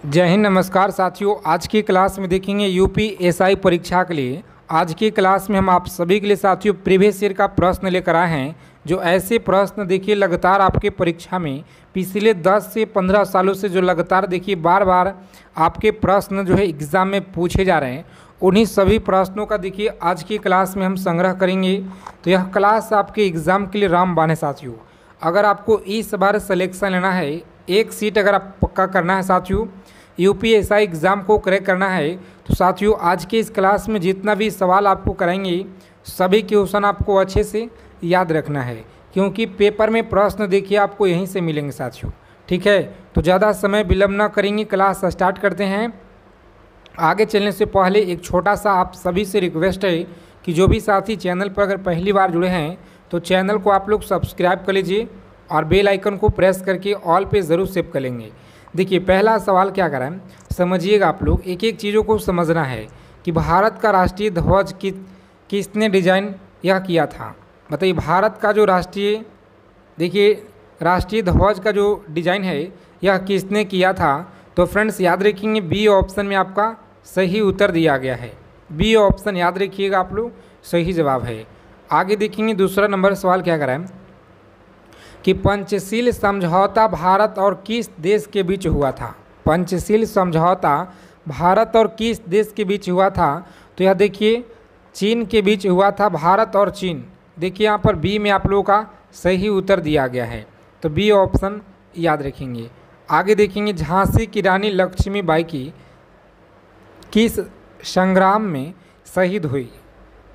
जय हिंद, नमस्कार साथियों। आज की क्लास में देखेंगे यूपीएसआई परीक्षा के लिए। आज की क्लास में हम आप सभी के लिए साथियों प्रीवियस ईयर का प्रश्न लेकर आए हैं। जो ऐसे प्रश्न देखिए लगातार आपके परीक्षा में पिछले 10 से 15 सालों से जो लगातार देखिए बार बार आपके प्रश्न जो है एग्ज़ाम में पूछे जा रहे हैं, उन्हीं सभी प्रश्नों का देखिए आज की क्लास में हम संग्रह करेंगे। तो यह क्लास आपके एग्ज़ाम के लिए रामबाण है साथियों। अगर आपको इस बार सिलेक्शन लेना है, एक सीट अगर आप पक्का करना है साथियों, यूपीएसआई एग्ज़ाम को क्रैक करना है, तो साथियों आज के इस क्लास में जितना भी सवाल आपको कराएंगे सभी क्वेश्चन आपको अच्छे से याद रखना है, क्योंकि पेपर में प्रश्न देखिए आपको यहीं से मिलेंगे साथियों। ठीक है, तो ज़्यादा समय विलम्ब ना करेंगे, क्लास स्टार्ट करते हैं। आगे चलने से पहले एक छोटा सा आप सभी से रिक्वेस्ट है कि जो भी साथी चैनल पर अगर पहली बार जुड़े हैं तो चैनल को आप लोग सब्सक्राइब कर लीजिए और बेल आइकन को प्रेस करके ऑल पे ज़रूर सेव कर लेंगे। देखिए पहला सवाल क्या करा है, समझिएगा आप लोग, एक एक चीज़ों को समझना है कि भारत का राष्ट्रीय ध्वज किसने डिजाइन यह किया था। बताइए भारत का जो राष्ट्रीय ध्वज का जो डिज़ाइन है यह किसने किया था। तो फ्रेंड्स याद रखेंगे बी ऑप्शन में आपका सही उत्तर दिया गया है। बी ऑप्शन याद रखिएगा आप लोग, सही जवाब है। आगे देखेंगे दूसरा नंबर सवाल क्या करा है कि पंचशील समझौता भारत और किस देश के बीच हुआ था। पंचशील समझौता भारत और किस देश के बीच हुआ था। तो यह देखिए चीन के बीच हुआ था, भारत और चीन। देखिए यहाँ पर बी में आप लोगों का सही उत्तर दिया गया है, तो बी ऑप्शन याद रखेंगे। आगे देखेंगे झांसी की रानी लक्ष्मीबाई की किस संग्राम में शहीद हुई।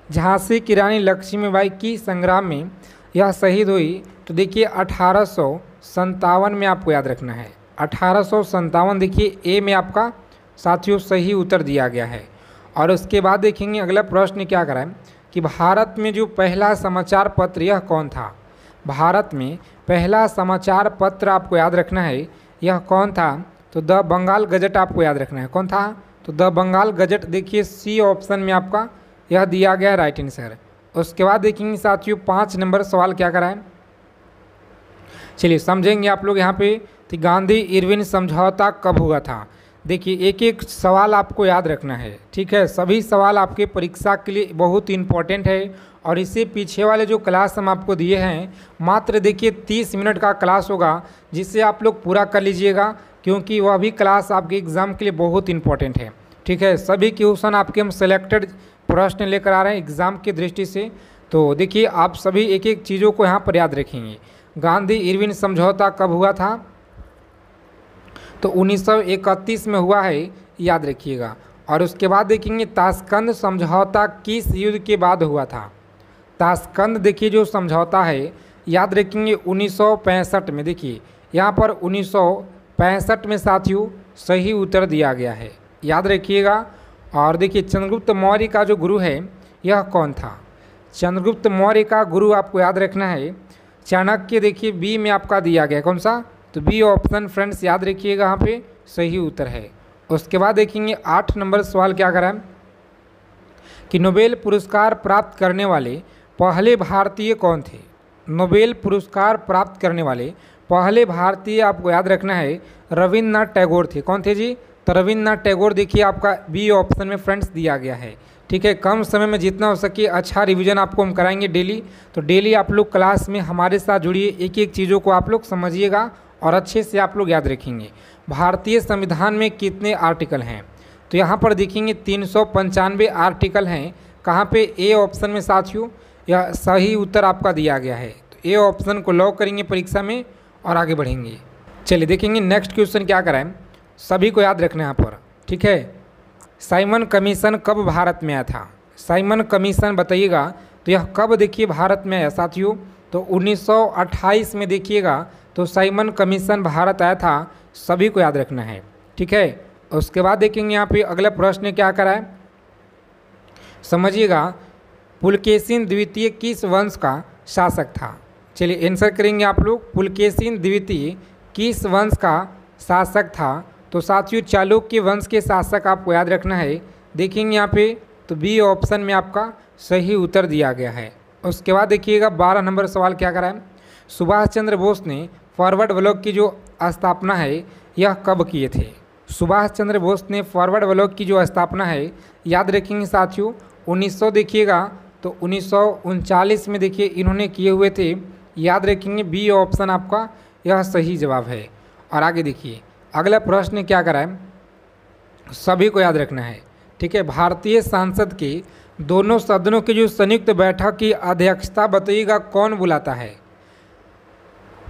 झांसी की रानी लक्ष्मीबाई की संग्राम में यह शहीद हुई। तो देखिए 1857 में आपको याद रखना है। 1857 देखिए ए में आपका साथियों सही उत्तर दिया गया है। और उसके बाद देखेंगे अगला प्रश्न क्या करा है कि भारत में जो पहला समाचार पत्र यह कौन था। भारत में पहला समाचार पत्र आपको याद रखना है, यह कौन था। तो द बंगाल गजट आपको याद रखना है। कौन था, तो द बंगाल गजट। देखिए सी ऑप्शन में आपका यह दिया गया है राइट आंसर। उसके बाद देखेंगे साथियों 5 नंबर सवाल क्या करा है, चलिए समझेंगे आप लोग यहाँ पे कि गांधी इरविन समझौता कब हुआ था। देखिए एक एक सवाल आपको याद रखना है, ठीक है। सभी सवाल आपके परीक्षा के लिए बहुत इंपॉर्टेंट है। और इससे पीछे वाले जो क्लास हम आपको दिए हैं मात्र देखिए 30 मिनट का क्लास होगा, जिससे आप लोग पूरा कर लीजिएगा, क्योंकि वह भी क्लास आपके एग्ज़ाम के लिए बहुत इंपॉर्टेंट है। ठीक है, सभी क्वेश्चन आपके हम सेलेक्टेड प्रश्न लेकर आ रहे हैं एग्ज़ाम की दृष्टि से। तो देखिए आप सभी एक एक चीज़ों को यहाँ पर याद रखेंगे। गांधी इरविन समझौता कब हुआ था, तो 1931 में हुआ है, याद रखिएगा। और उसके बाद देखेंगे ताशकंद समझौता किस युद्ध के बाद हुआ था। ताशकंद देखिए जो समझौता है याद रखेंगे 1965 में। देखिए यहाँ पर 1965 में साथियों सही उत्तर दिया गया है, याद रखिएगा। और देखिए चंद्रगुप्त मौर्य का जो गुरु है यह कौन था। चंद्रगुप्त मौर्य का गुरु आपको याद रखना है चाणक्य। देखिए बी में आपका दिया गया, कौन सा, तो बी ऑप्शन फ्रेंड्स याद रखिएगा, यहाँ पे सही उत्तर है। उसके बाद देखेंगे 8 नंबर सवाल क्या करा है कि नोबेल पुरस्कार प्राप्त करने वाले पहले भारतीय कौन थे। नोबेल पुरस्कार प्राप्त करने वाले पहले भारतीय आपको याद रखना है रविन्द्रनाथ टैगोर थे। कौन थे जी, तो रविन्द्रनाथ टैगोर। देखिए आपका बी ऑप्शन में फ्रेंड्स दिया गया है। ठीक है, कम समय में जितना हो सके अच्छा रिवीजन आपको हम कराएंगे डेली। तो डेली आप लोग क्लास में हमारे साथ जुड़िए, एक एक चीज़ों को आप लोग समझिएगा और अच्छे से आप लोग याद रखेंगे। भारतीय संविधान में कितने आर्टिकल हैं, तो यहाँ पर देखेंगे 395 आर्टिकल हैं। कहाँ पे, ए ऑप्शन में साथियों यह सही उत्तर आपका दिया गया है। तो ए ऑप्शन को लॉक करेंगे परीक्षा में और आगे बढ़ेंगे। चलिए देखेंगे नेक्स्ट क्वेश्चन क्या कराएं, सभी को याद रखना है यहाँ पर। ठीक है, साइमन कमीशन कब भारत में आया था। साइमन कमीशन बताइएगा, तो यह कब देखिए भारत में आया साथियों, तो 1928 में देखिएगा तो साइमन कमीशन भारत आया था, सभी को याद रखना है। ठीक है, उसके बाद देखेंगे यहाँ पे अगला प्रश्न क्या करा है, समझिएगा पुलकेशिन द्वितीय किस वंश का शासक था। चलिए आंसर करेंगे आप लोग, पुलकेशिन द्वितीय किस वंश का शासक था। तो साथियों चालुक्य वंश के शासक आपको याद रखना है। देखेंगे यहाँ पे तो बी ऑप्शन में आपका सही उत्तर दिया गया है। उसके बाद देखिएगा 12 नंबर सवाल क्या करा है, सुभाष चंद्र बोस ने फॉरवर्ड ब्लॉक की जो स्थापना है यह कब किए थे। सुभाष चंद्र बोस ने फॉरवर्ड ब्लॉक की जो स्थापना है, याद रखेंगे साथियों 1900 देखिएगा तो 1939 में देखिए इन्होंने किए हुए थे। याद रखेंगे बी ऑप्शन आपका यह सही जवाब है। और आगे देखिए अगला प्रश्न क्या करा है, सभी को याद रखना है, ठीक है। भारतीय संसद के दोनों सदनों की जो संयुक्त बैठक की अध्यक्षता बताइएगा कौन बुलाता है,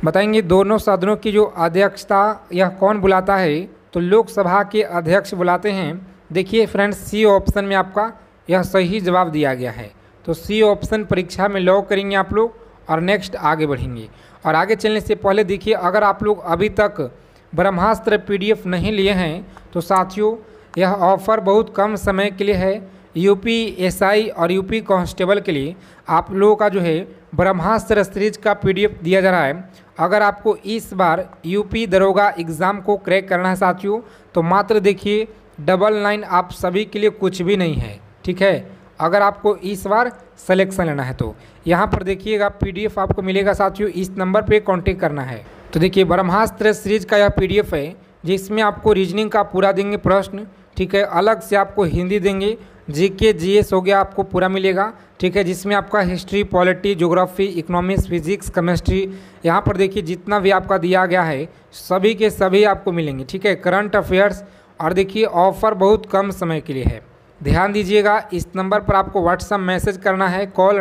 बताएंगे दोनों सदनों की जो अध्यक्षता यह कौन बुलाता है, तो लोकसभा के अध्यक्ष बुलाते हैं। देखिए फ्रेंड्स सी ऑप्शन में आपका यह सही जवाब दिया गया है, तो सी ऑप्शन परीक्षा में लॉक करेंगे आप लोग और नेक्स्ट आगे बढ़ेंगे। और आगे चलने से पहले देखिए अगर आप लोग अभी तक ब्रह्मास्त्र पीडीएफ नहीं लिए हैं तो साथियों यह ऑफ़र बहुत कम समय के लिए है। यूपी एसआई और यूपी कांस्टेबल के लिए आप लोगों का जो है ब्रह्मास्त्र सीरीज का पीडीएफ दिया जा रहा है। अगर आपको इस बार यूपी दरोगा एग्ज़ाम को क्रैक करना है साथियों तो मात्र देखिए 99 आप सभी के लिए कुछ भी नहीं है, ठीक है। अगर आपको इस बार सिलेक्शन लेना है तो यहाँ पर देखिएगा पीडीएफ आपको मिलेगा साथियों, इस नंबर पे कांटेक्ट करना है। तो देखिए ब्रह्मास्त्र सीरीज का यह पीडीएफ है जिसमें आपको रीजनिंग का पूरा देंगे प्रश्न, ठीक है। अलग से आपको हिंदी देंगे, जीके जीएस हो गया आपको पूरा मिलेगा, ठीक है। जिसमें आपका history, polity, geography, economics, physics, chemistry, यहाँ पर देखिए जितना भी आपका दिया गया है सभी के सभी आपको मिलेंगे, ठीक है। करंट अफेयर्स, और देखिए ऑफ़र बहुत कम समय के लिए है। ध्यान दीजिएगा इस नंबर पर आपको व्हाट्सएप मैसेज करना है, कॉल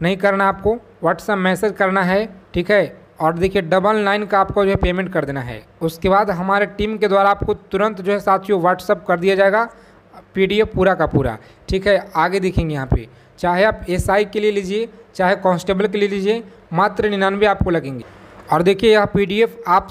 नहीं करना, आपको व्हाट्सएप मैसेज करना है, ठीक है। और देखिए 99 का आपको जो है पेमेंट कर देना है। उसके बाद हमारे टीम के द्वारा आपको तुरंत जो है साथियों व्हाट्सएप कर दिया जाएगा पीडीएफ पूरा का पूरा, ठीक है। आगे देखेंगे यहाँ पे चाहे आप एसआई के लिए लीजिए चाहे कांस्टेबल के लिए लीजिए, मात्र 99 आपको लगेंगे। और देखिए यह पीडीएफ आप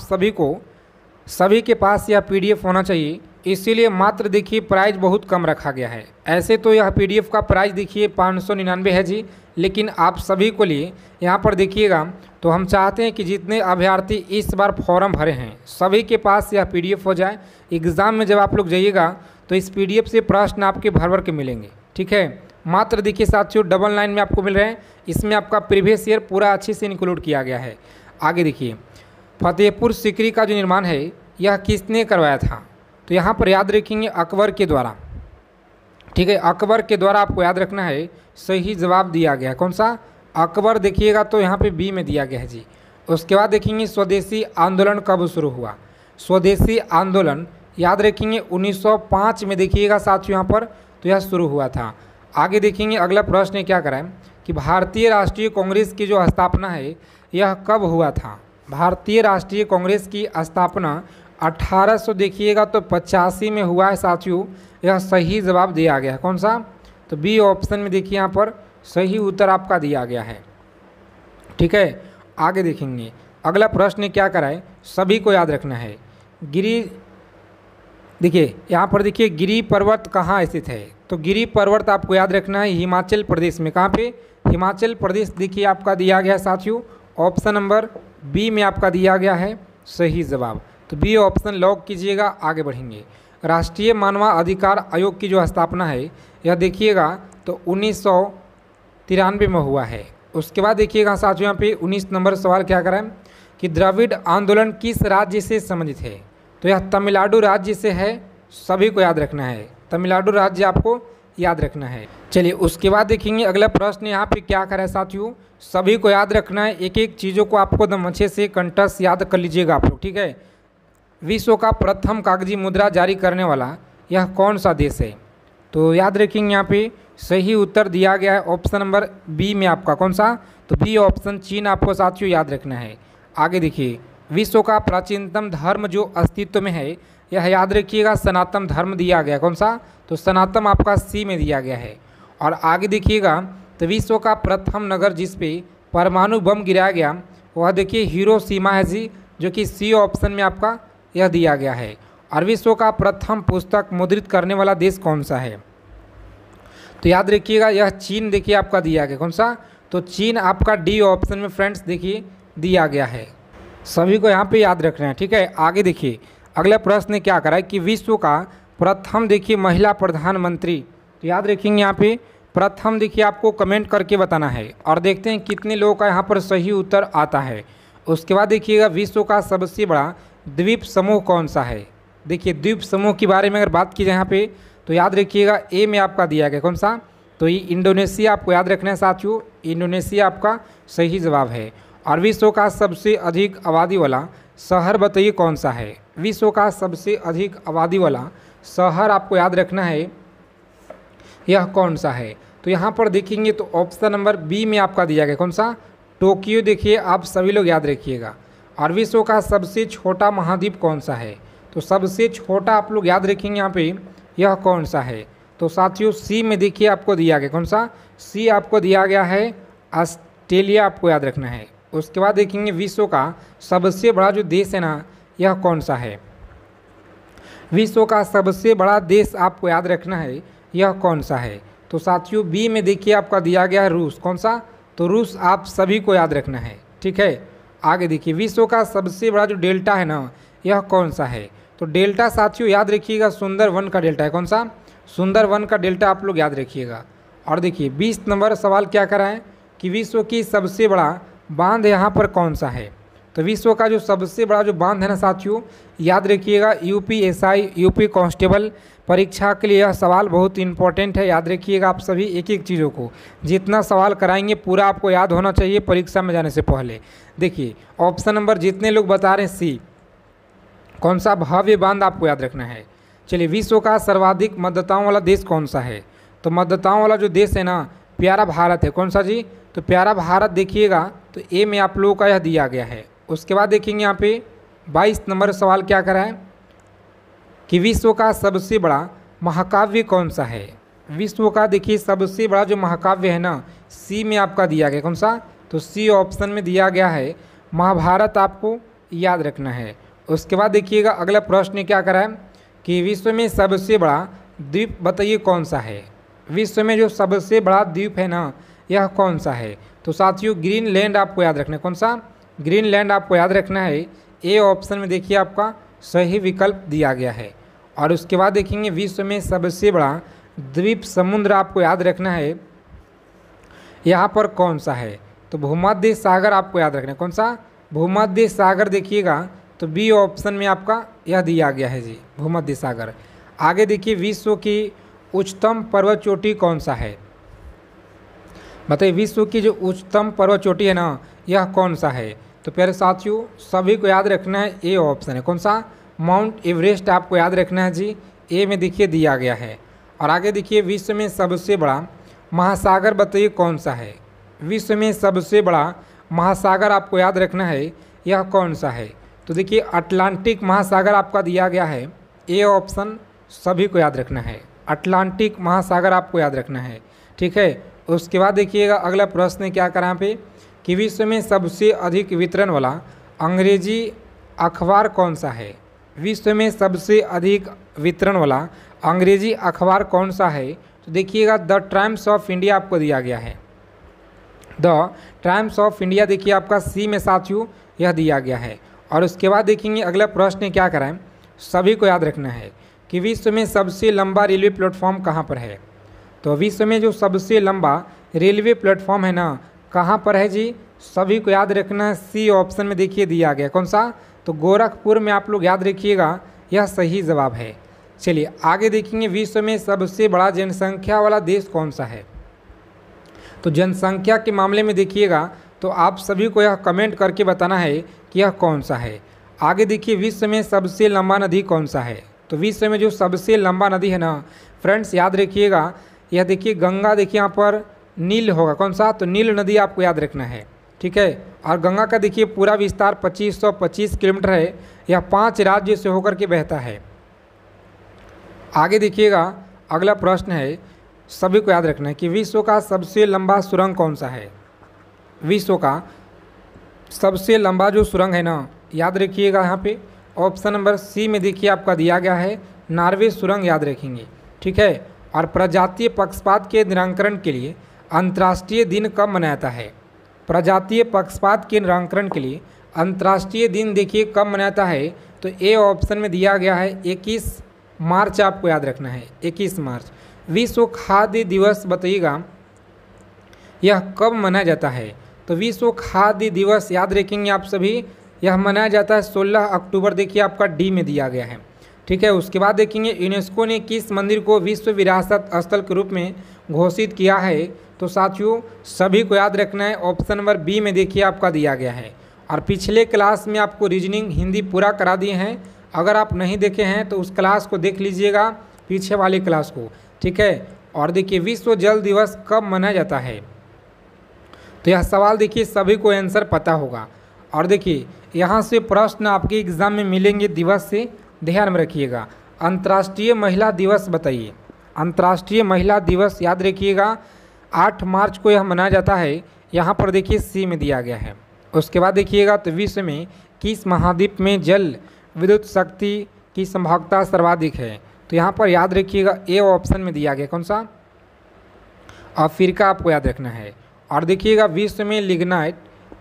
सभी के पास यह पीडीएफ होना चाहिए, इसीलिए मात्र देखिए प्राइस बहुत कम रखा गया है। ऐसे तो यह पीडीएफ का प्राइस देखिए 599 है जी, लेकिन आप सभी को लिए यहाँ पर देखिएगा तो हम चाहते हैं कि जितने अभ्यर्थी इस बार फॉर्म भरे हैं सभी के पास यह पीडीएफ हो जाए। एग्ज़ाम में जब आप लोग जाइएगा तो इस पीडीएफ से प्रश्न आपके भर के मिलेंगे, ठीक है। मात्र देखिए साथियों 99 में आपको मिल रहे हैं। इसमें आपका प्रीवियस ईयर पूरा अच्छे से इंक्लूड किया गया है। आगे देखिए फतेहपुर सीकरी का जो निर्माण है यह किसने करवाया था, तो यहाँ पर याद रखेंगे अकबर के द्वारा, ठीक है। अकबर के द्वारा आपको याद रखना है, सही जवाब दिया गया है कौन सा, अकबर। देखिएगा तो यहाँ पे बी में दिया गया है जी। उसके बाद देखेंगे स्वदेशी आंदोलन कब शुरू हुआ, स्वदेशी आंदोलन याद रखेंगे 1905 में देखिएगा साथियों यहाँ पर तो यह शुरू हुआ था। आगे देखेंगे अगला प्रश्न क्या कराएं कि भारतीय राष्ट्रीय कांग्रेस की जो स्थापना है यह कब हुआ था। भारतीय राष्ट्रीय कांग्रेस की स्थापना 1800 देखिएगा तो 85 में हुआ है साथियों, यह सही जवाब दिया गया है कौन सा, तो बी ऑप्शन में देखिए यहाँ पर सही उत्तर आपका दिया गया है, ठीक है। आगे देखेंगे अगला प्रश्न क्या कराए, सभी को याद रखना है। देखिए यहाँ पर देखिए गिरि पर्वत कहाँ स्थित है, तो गिरि पर्वत आपको याद रखना है हिमाचल प्रदेश में। कहाँ पे, हिमाचल प्रदेश देखिए आपका दिया गया साथियों, ऑप्शन नंबर बी में आपका दिया गया है सही जवाब, तो बी ऑप्शन लॉक कीजिएगा। आगे बढ़ेंगे राष्ट्रीय मानवाधिकार आयोग की जो स्थापना है यह देखिएगा तो 1993 में हुआ है। उसके बाद देखिएगा साथियों यहाँ पे 19 नंबर सवाल क्या कराएं कि द्रविड़ आंदोलन किस राज्य से संबंधित है, तो यह तमिलनाडु राज्य से है, सभी को याद रखना है, तमिलनाडु राज्य आपको याद रखना है। चलिए उसके बाद देखेंगे अगला प्रश्न यहाँ पे क्या करें साथियों, सभी को याद रखना है, एक एक चीज़ों को आपको एकदम अच्छे से कंठस्थ याद कर लीजिएगा आप लोग, ठीक है। विश्व का प्रथम कागजी मुद्रा जारी करने वाला यह कौन सा देश है, तो याद रखेंगे यहाँ पे सही उत्तर दिया गया है ऑप्शन नंबर बी में आपका कौन सा, तो बी ऑप्शन चीन आपको साथियों याद रखना है। आगे देखिए विश्व का प्राचीनतम धर्म जो अस्तित्व में है यह याद रखिएगा सनातन धर्म दिया गया कौन सा, तो सनातन आपका सी में दिया गया है। और आगे देखिएगा तो विश्व का प्रथम नगर जिस पे परमाणु बम गिराया गया वह देखिए हिरोशिमा है जी, जो कि सी ऑप्शन में आपका यह दिया गया है। और विश्व का प्रथम पुस्तक मुद्रित करने वाला देश कौन सा है, तो याद रखिएगा यह चीन देखिए आपका दिया गया कौन सा, तो चीन आपका डी ऑप्शन में फ्रेंड्स देखिए दिया गया है, सभी को यहाँ पे याद रखना है, ठीक है। आगे देखिए अगला प्रश्न क्या करा है कि विश्व का प्रथम देखिए महिला प्रधानमंत्री, तो याद रखेंगे यहाँ पे प्रथम देखिए आपको कमेंट करके बताना है और देखते हैं कितने लोगों का यहाँ पर सही उत्तर आता है। उसके बाद देखिएगा विश्व का सबसे बड़ा द्वीप समूह कौन सा है, देखिए द्वीप समूह के बारे में अगर बात की जाए यहाँ पे तो याद रखिएगा ए में आपका दिया गया कौन सा, तो ये इंडोनेशिया आपको याद रखना है साथियों, इंडोनेशिया आपका सही जवाब है। और विश्व का सबसे अधिक आबादी वाला शहर बताइए कौन सा है, विश्व का सबसे अधिक आबादी वाला शहर आपको याद रखना है यह कौन सा है। तो यहाँ पर देखेंगे तो ऑप्शन नंबर बी में आपका दिया गया कौन सा, टोक्यो देखिए आप सभी लोग याद रखिएगा। और विश्व का सबसे छोटा महाद्वीप कौन सा है, तो सबसे छोटा आप लोग याद रखेंगे यहाँ पे यह कौन सा है, तो साथियों सी में देखिए आपको दिया गया कौन सा, सी आपको दिया गया है ऑस्ट्रेलिया, आपको याद रखना है। उसके बाद देखेंगे विश्व का सबसे बड़ा जो देश है ना यह कौन सा है, विश्व का सबसे बड़ा देश आपको याद रखना है यह कौन सा है, तो साथियों बी में देखिए आपका दिया गया है रूस, कौन सा, तो रूस आप सभी को याद रखना है। ठीक है, आगे देखिए विश्व का सबसे बड़ा जो डेल्टा है ना यह कौन सा है, तो डेल्टा साथियों याद रखिएगा सुंदरवन का डेल्टा है, कौन सा, सुंदरवन का डेल्टा आप लोग याद रखिएगा। और देखिए 20 नंबर सवाल क्या कराएं कि विश्व की सबसे बड़ा बांध यहाँ पर कौन सा है, तो विश्व का जो सबसे बड़ा जो बांध है ना साथियों याद रखिएगा यूपीएसआई यूपी कांस्टेबल परीक्षा के लिए यह सवाल बहुत इंपॉर्टेंट है, याद रखिएगा आप सभी एक एक चीज़ों को, जितना सवाल कराएंगे पूरा आपको याद होना चाहिए परीक्षा में जाने से पहले। देखिए ऑप्शन नंबर जितने लोग बता रहे हैं सी, कौन सा भव्य बांध आपको याद रखना है। चलिए विश्व का सर्वाधिक मतदाताओं वाला देश कौन सा है, तो मतदाताओं वाला जो देश है ना प्यारा भारत है, कौन सा जी, तो प्यारा भारत देखिएगा तो ए में आप लोगों का यह दिया गया है। उसके बाद देखेंगे यहाँ पे 22 नंबर सवाल क्या करा है कि विश्व का सबसे बड़ा महाकाव्य कौन सा है, विश्व का देखिए सबसे बड़ा जो महाकाव्य है ना सी में आपका दिया गया कौन सा, तो सी ऑप्शन में दिया गया है महाभारत, आपको याद रखना है। उसके बाद देखिएगा अगला प्रश्न क्या करा है कि विश्व में सबसे बड़ा द्वीप बताइए कौन सा है, विश्व में जो सबसे बड़ा द्वीप है ना यह कौन सा है, तो साथियों ग्रीनलैंड आपको याद रखना है, कौन सा, ग्रीनलैंड आपको याद रखना है। ए ऑप्शन में देखिए आपका सही विकल्प दिया गया है। और उसके बाद देखेंगे विश्व में सबसे बड़ा द्वीप समुद्र आपको याद रखना है यहाँ पर कौन सा है, तो भूमध्य सागर आपको याद रखना है, कौन सा, भूमध्य सागर देखिएगा तो बी ऑप्शन में आपका यह दिया गया है जी भूमध्य सागर। आगे देखिए विश्व की उच्चतम पर्वत चोटी कौन सा है, बताइए विश्व की जो उच्चतम पर्वत चोटी है ना यह कौन सा है, तो प्यारे साथियों सभी को याद रखना है ए ऑप्शन है, कौन सा, माउंट एवरेस्ट आपको याद रखना है जी, ए में देखिए दिया गया है। और आगे देखिए विश्व में सबसे बड़ा महासागर बताइए कौन सा है, विश्व में सबसे बड़ा महासागर आपको याद रखना है यह कौन सा है, तो देखिए अटलांटिक महासागर आपका दिया गया है, ए ऑप्शन सभी को याद रखना है, अटलांटिक महासागर आपको याद रखना है। ठीक है, उसके बाद देखिएगा अगला प्रश्न क्या करा पे कि विश्व में सबसे अधिक वितरण वाला अंग्रेजी अखबार कौन सा है, विश्व में सबसे अधिक वितरण वाला अंग्रेजी अखबार कौन सा है, तो देखिएगा द टाइम्स ऑफ इंडिया आपको दिया गया है, द टाइम्स ऑफ इंडिया देखिए आपका सी में साथियों यह दिया गया है। और उसके बाद देखेंगे अगला प्रश्न क्या कराएं, सभी को याद रखना है कि विश्व में सबसे लंबा रेलवे प्लेटफॉर्म कहाँ पर है, तो विश्व में जो सबसे लंबा रेलवे प्लेटफॉर्म है ना कहाँ पर है जी, सभी को याद रखना है सी ऑप्शन में देखिए दिया गया, कौन सा, तो गोरखपुर में आप लोग याद रखिएगा यह सही जवाब है। चलिए आगे देखेंगे विश्व में सबसे बड़ा जनसंख्या वाला देश कौन सा है, तो जनसंख्या के मामले में देखिएगा तो आप सभी को यह कमेंट करके बताना है कि यह कौन सा है। आगे देखिए विश्व में सबसे लंबा नदी कौन सा है, तो विश्व में जो सबसे लंबा नदी है ना फ्रेंड्स याद रखिएगा यह देखिए गंगा देखिए यहाँ पर नील होगा, कौन सा, तो नील नदी आपको याद रखना है। ठीक है, और गंगा का देखिए पूरा विस्तार 2525 किलोमीटर है, यह 5 राज्यों से होकर के बहता है। आगे देखिएगा अगला प्रश्न है, सभी को याद रखना है कि विश्व का सबसे लंबा सुरंग कौन सा है, विश्व का सबसे लंबा जो सुरंग है ना याद रखिएगा यहाँ पे ऑप्शन नंबर सी में देखिए आपका दिया गया है नॉर्वे सुरंग, याद रखेंगे। ठीक है, और प्रजातीय पक्षपात के निराकरण के लिए अंतर्राष्ट्रीय दिन कब मनाया जाता है, प्रजातीय पक्षपात के निराकरण के लिए अंतर्राष्ट्रीय दिन देखिए कब मनाया जाता है, तो ए ऑप्शन में दिया गया है 21 मार्च आपको याद रखना है, 21 मार्च। विश्व खाद्य दिवस बताइएगा यह कब मनाया जाता है, तो विश्व खाद्य दिवस याद रखेंगे आप सभी, यह मनाया जाता है 16 अक्टूबर देखिए आपका डी में दिया गया है। ठीक है। उसके बाद देखेंगे यूनेस्को ने किस मंदिर को विश्व विरासत स्थल के रूप में घोषित किया है। तो साथियों सभी को याद रखना है, ऑप्शन नंबर बी में देखिए आपका दिया गया है। और पिछले क्लास में आपको रीजनिंग हिंदी पूरा करा दिए हैं, अगर आप नहीं देखे हैं तो उस क्लास को देख लीजिएगा, पीछे वाली क्लास को, ठीक है। और देखिए विश्व जल दिवस कब मनाया जाता है। तो यह सवाल देखिए सभी को आंसर पता होगा। और देखिए यहाँ से प्रश्न आपके एग्जाम में मिलेंगे दिवस से, ध्यान में रखिएगा। अंतर्राष्ट्रीय महिला दिवस बताइए। अंतर्राष्ट्रीय महिला दिवस याद रखिएगा 8 मार्च को यह मनाया जाता है, यहाँ पर देखिए सी में दिया गया है। उसके बाद देखिएगा तो विश्व में किस महाद्वीप में जल विद्युत शक्ति की संभाव्यता सर्वाधिक है। तो यहाँ पर याद रखिएगा ए ऑप्शन में दिया गया, कौन सा, अफ्रीका आपको याद रखना है। और देखिएगा विश्व में लिग्नाइट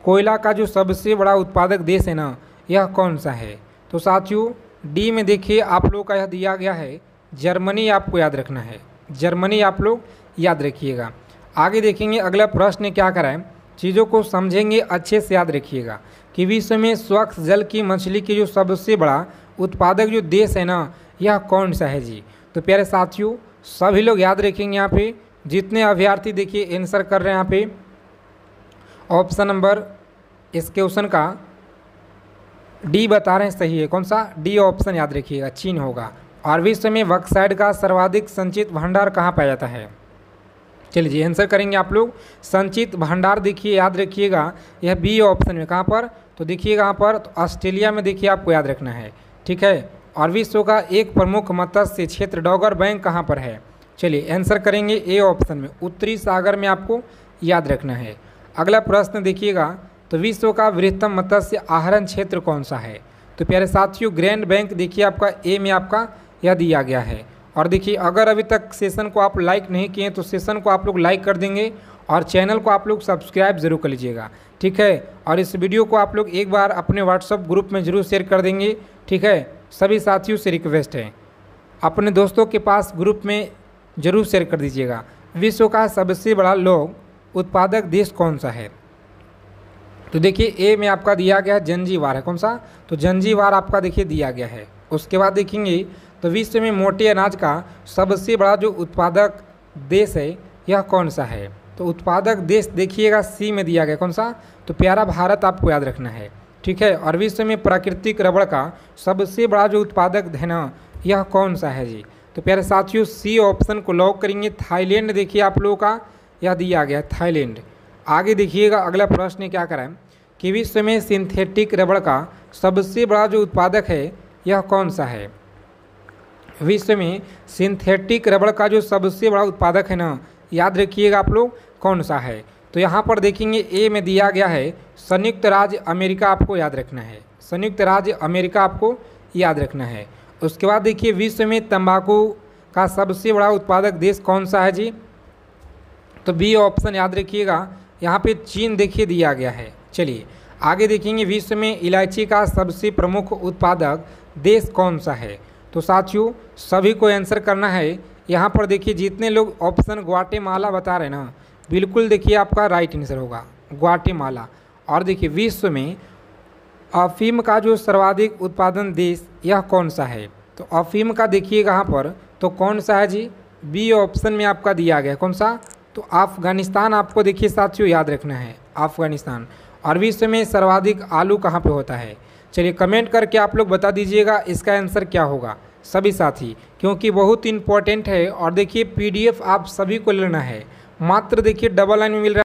कोयला का जो सबसे बड़ा उत्पादक देश है ना, यह कौन सा है। तो साथियों डी में देखिए आप लोगों का यह दिया गया है, जर्मनी आपको याद रखना है, जर्मनी आप लोग याद रखिएगा। आगे देखेंगे अगला प्रश्न क्या कराएं, चीज़ों को समझेंगे अच्छे से, याद रखिएगा कि विश्व में स्वच्छ जल की मछली की जो सबसे बड़ा उत्पादक जो देश है ना, यह कौन सा है जी। तो प्यारे साथियों सभी लोग याद रखेंगे, यहाँ पे जितने अभ्यर्थी देखिए आंसर कर रहे हैं यहाँ पे ऑप्शन नंबर इस क्वेश्चन का डी बता रहे हैं सही है, कौन सा, डी ऑप्शन याद रखिएगा, चीन होगा। और विश्व में बॉक्साइट का सर्वाधिक संचित भंडार कहाँ पाया जाता है। चलिए जी आंसर करेंगे आप लोग, संचित भंडार देखिए याद रखिएगा यह बी ऑप्शन में, कहाँ पर, तो देखिएगा यहाँ पर तो ऑस्ट्रेलिया में देखिए आपको याद रखना है, ठीक है। और विश्व का एक प्रमुख मत्स्य क्षेत्र डॉगर बैंक कहाँ पर है। चलिए आंसर करेंगे ए ऑप्शन में, उत्तरी सागर में आपको याद रखना है। अगला प्रश्न देखिएगा तो विश्व का बृहत्तम मत्स्य आहरण क्षेत्र कौन सा है। तो प्यारे साथियों ग्रैंड बैंक देखिए आपका ए में आपका यह दिया गया है। और देखिए अगर अभी तक सेशन को आप लाइक नहीं किए तो सेशन को आप लोग लाइक कर देंगे और चैनल को आप लोग सब्सक्राइब जरूर कर लीजिएगा, ठीक है। और इस वीडियो को आप लोग एक बार अपने व्हाट्सएप ग्रुप में जरूर शेयर कर देंगे, ठीक है। सभी साथियों से रिक्वेस्ट है अपने दोस्तों के पास ग्रुप में जरूर शेयर कर दीजिएगा। विश्व का सबसे बड़ा लौह उत्पादक देश कौन सा है। तो देखिए ए में आपका दिया गया है जंजीबार है, कौन सा, तो जंजीबार आपका देखिए दिया गया है। उसके बाद देखेंगे तो विश्व में मोटे अनाज का सबसे बड़ा जो उत्पादक देश है यह कौन सा है। तो उत्पादक देश देखिएगा सी में दिया गया, कौन सा, तो प्यारा भारत आपको याद रखना है, ठीक है। और विश्व में प्राकृतिक रबड़ का सबसे बड़ा जो उत्पादक है ना, यह कौन सा है जी। तो प्यारे साथियों सी ऑप्शन को लॉक करेंगे, थाईलैंड देखिए आप लोगों का यह दिया गया है, थाईलैंड। आगे देखिएगा अगला प्रश्न क्या कराएं कि विश्व में सिंथेटिक रबड़ का सबसे बड़ा जो उत्पादक है यह कौन सा है। विश्व में सिंथेटिक रबड़ का जो सबसे बड़ा उत्पादक है ना, याद रखिएगा आप लोग कौन सा है। तो यहाँ पर देखेंगे ए में दिया गया है संयुक्त राज्य अमेरिका आपको याद रखना है, संयुक्त राज्य अमेरिका आपको याद रखना है। उसके बाद देखिए विश्व में तंबाकू का सबसे बड़ा उत्पादक देश कौन सा है जी। तो बी ऑप्शन याद रखिएगा, यहाँ पे चीन देखिए दिया गया है। चलिए आगे देखेंगे विश्व में इलायची का सबसे प्रमुख उत्पादक देश कौन सा है। तो साथियों सभी को आंसर करना है। यहाँ पर देखिए जितने लोग ऑप्शन ग्वाटेमाला बता रहे हैं ना, बिल्कुल देखिए आपका राइट आंसर होगा ग्वाटेमाला। और देखिए विश्व में अफीम का जो सर्वाधिक उत्पादन देश यह कौन सा है। तो अफीम का देखिएगा यहाँ पर तो कौन सा है जी, बी ऑप्शन में आपका दिया गया, कौन सा, तो अफगानिस्तान आपको देखिए साथियों याद रखना है, अफगानिस्तान। और विश्व में सर्वाधिक आलू कहाँ पे होता है। चलिए कमेंट करके आप लोग बता दीजिएगा इसका आंसर क्या होगा सभी साथी, क्योंकि बहुत इंपॉर्टेंट है। और देखिए पीडीएफ आप सभी को लेना है, मात्र देखिए डबल लाइन में मिल रहा है।